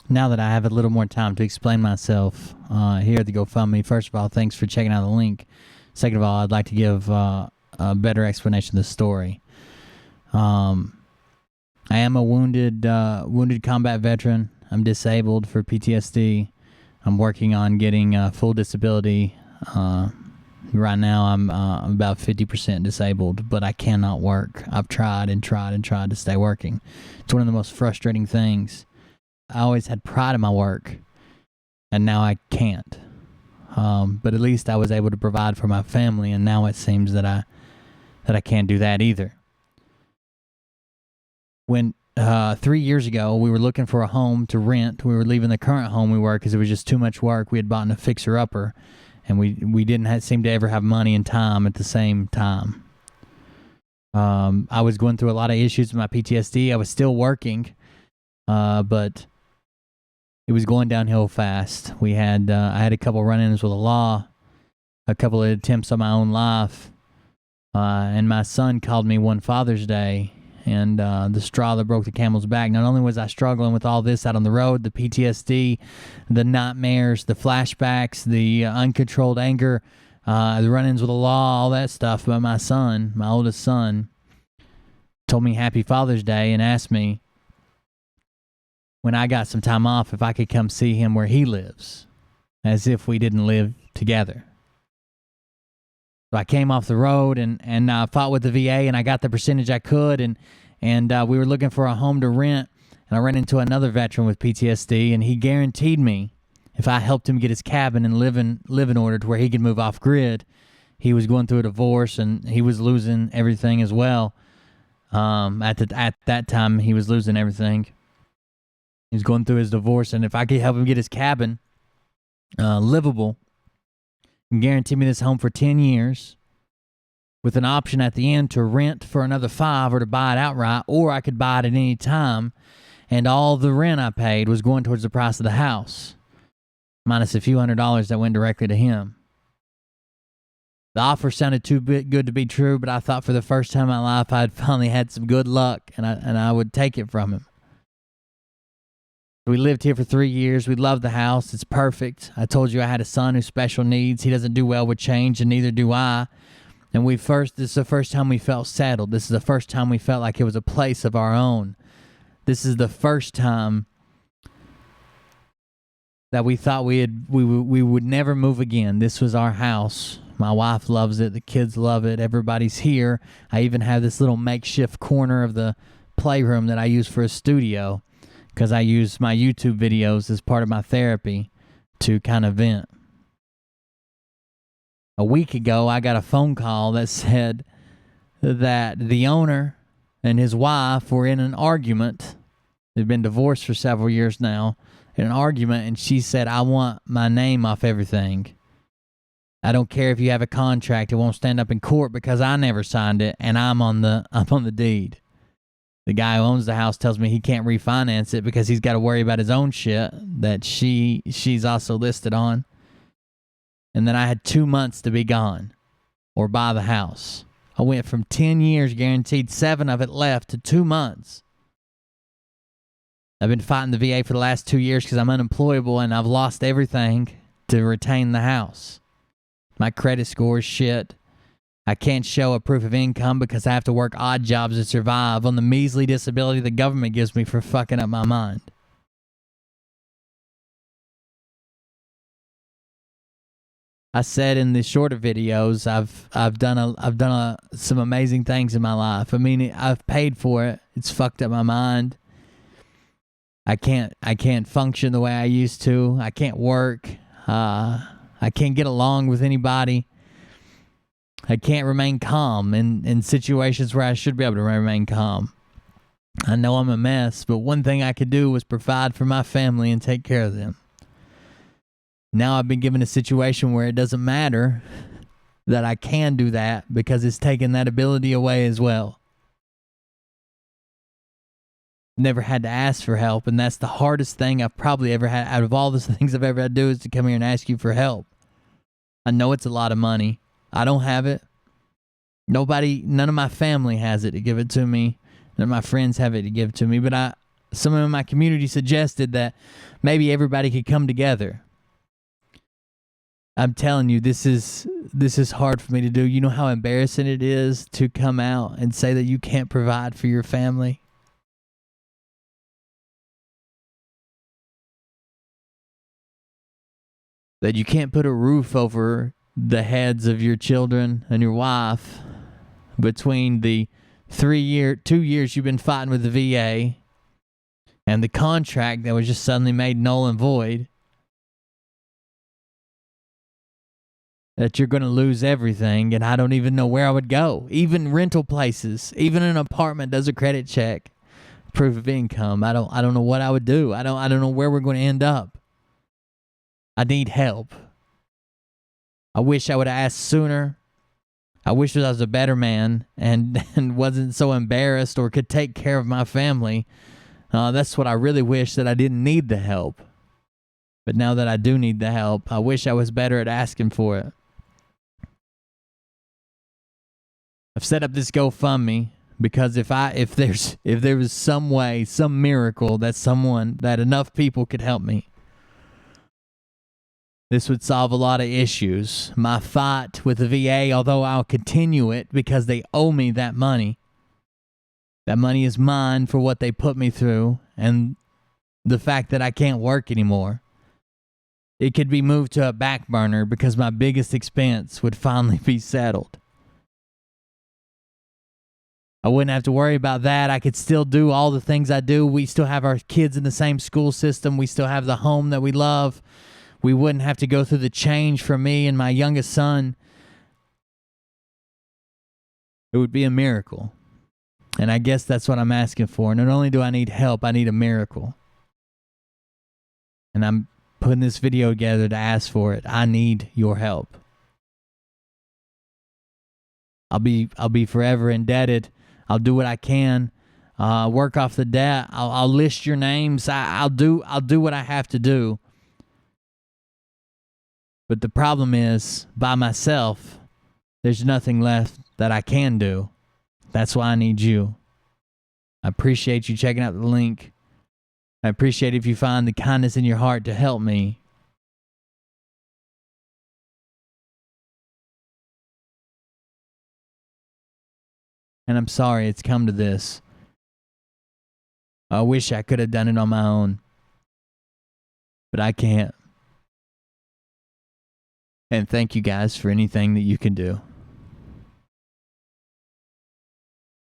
Now that I have a little more time to explain myself here at the GoFundMe, first of all, thanks for checking out the link. Second of all, I'd like to give a better explanation of the story. I am a wounded combat veteran. I'm disabled for PTSD. I'm working on getting full disability. Right now, I'm about 50% disabled, but I cannot work. I've tried and tried and tried to stay working. It's one of the most frustrating things. I always had pride in my work, and now I can't. But at least I was able to provide for my family, and now it seems that I can't do that either. When 3 years ago, we were looking for a home to rent. We were leaving the current home we were because it was just too much work. We had bought a fixer-upper, and we didn't seem to ever have money and time at the same time. I was going through a lot of issues with my PTSD. I was still working, but it was going downhill fast. I had a couple run-ins with the law, a couple of attempts on my own life, and my son called me one Father's Day, and the straw that broke the camel's back. Not only was I struggling with all this out on the road, the PTSD, the nightmares, the flashbacks, the uncontrolled anger, the run-ins with the law, all that stuff, but my son, my oldest son, told me Happy Father's Day and asked me when I got some time off if I could come see him where he lives, as if we didn't live together. So I came off the road and I fought with the VA, and I got the percentage I could, and we were looking for a home to rent, and I ran into another veteran with PTSD, and he guaranteed me if I helped him get his cabin and live in order to where he could move off grid. He was going through a divorce, and he was losing everything as well. At that time, he was losing everything. He was going through his divorce, and if I could help him get his cabin livable, and guarantee me this home for 10 years with an option at the end to rent for another 5 or to buy it outright, or I could buy it at any time, and all the rent I paid was going towards the price of the house, minus a few $100s that went directly to him. The offer sounded too good to be true, but I thought for the first time in my life I'd finally had some good luck, and I would take it from him. We lived here for 3 years. We loved the house. It's perfect. I told you I had a son who's special needs. He doesn't do well with change, and neither do I. And this is the first time we felt settled. This is the first time we felt like it was a place of our own. This is the first time that we thought we would never move again. This was our house. My wife loves it. The kids love it. Everybody's here. I even have this little makeshift corner of the playroom that I use for a studio, because I use my YouTube videos as part of my therapy to kind of vent. A week ago, I got a phone call that said that the owner and his wife were in an argument. They've been divorced for several years now, in an argument, and she said, I want my name off everything. I don't care if you have a contract, it won't stand up in court because I never signed it, and I'm on the deed. The guy who owns the house tells me he can't refinance it because he's got to worry about his own shit that she's also listed on. And then I had 2 months to be gone or buy the house. I went from 10 years guaranteed, 7 of it left, to 2 months. I've been fighting the VA for the last 2 years because I'm unemployable, and I've lost everything to retain the house. My credit score is shit. I can't show a proof of income because I have to work odd jobs to survive on the measly disability the government gives me for fucking up my mind. I said in the shorter videos, I've done some amazing things in my life. I mean, I've paid for it. It's fucked up my mind. I can't function the way I used to. I can't work. I can't get along with anybody. I can't remain calm in situations where I should be able to remain calm. I know I'm a mess, but one thing I could do was provide for my family and take care of them. Now I've been given a situation where it doesn't matter that I can do that because it's taken that ability away as well. Never had to ask for help, and that's the hardest thing I've probably ever had. Out of all the things I've ever had to do is to come here and ask you for help. I know it's a lot of money. I don't have it. None of my family has it to give it to me. None of my friends have it to give to me, but someone in my community suggested that maybe everybody could come together. I'm telling you, this is hard for me to do. You know how embarrassing it is to come out and say that you can't provide for your family? That you can't put a roof over the heads of your children and your wife between the 2 years you've been fighting with the VA and the contract that was just suddenly made null and void. That you're going to lose everything, and I don't even know where I would go. Even rental places, even an apartment does a credit check, proof of income. I don't know what I would do. I don't know where we're going to end up. I need help. I wish I would have asked sooner. I wish I was a better man and wasn't so embarrassed or could take care of my family. That's what I really wish, that I didn't need the help. But now that I do need the help, I wish I was better at asking for it. I've set up this GoFundMe because if there was some way, some miracle that enough people could help me, this would solve a lot of issues. My fight with the VA, although I'll continue it because they owe me that money. That money is mine for what they put me through and the fact that I can't work anymore. It could be moved to a back burner because my biggest expense would finally be settled. I wouldn't have to worry about that. I could still do all the things I do. We still have our kids in the same school system. We still have the home that we love. We wouldn't have to go through the change for me and my youngest son. It would be a miracle. And I guess that's what I'm asking for. Not only do I need help, I need a miracle. And I'm putting this video together to ask for it. I need your help. I'll be forever indebted. I'll do what I can. Work off the debt. I'll list your names. I'll do what I have to do. But the problem is, by myself, there's nothing left that I can do. That's why I need you. I appreciate you checking out the link. I appreciate if you find the kindness in your heart to help me. And I'm sorry it's come to this. I wish I could have done it on my own. But I can't. And thank you guys for anything that you can do.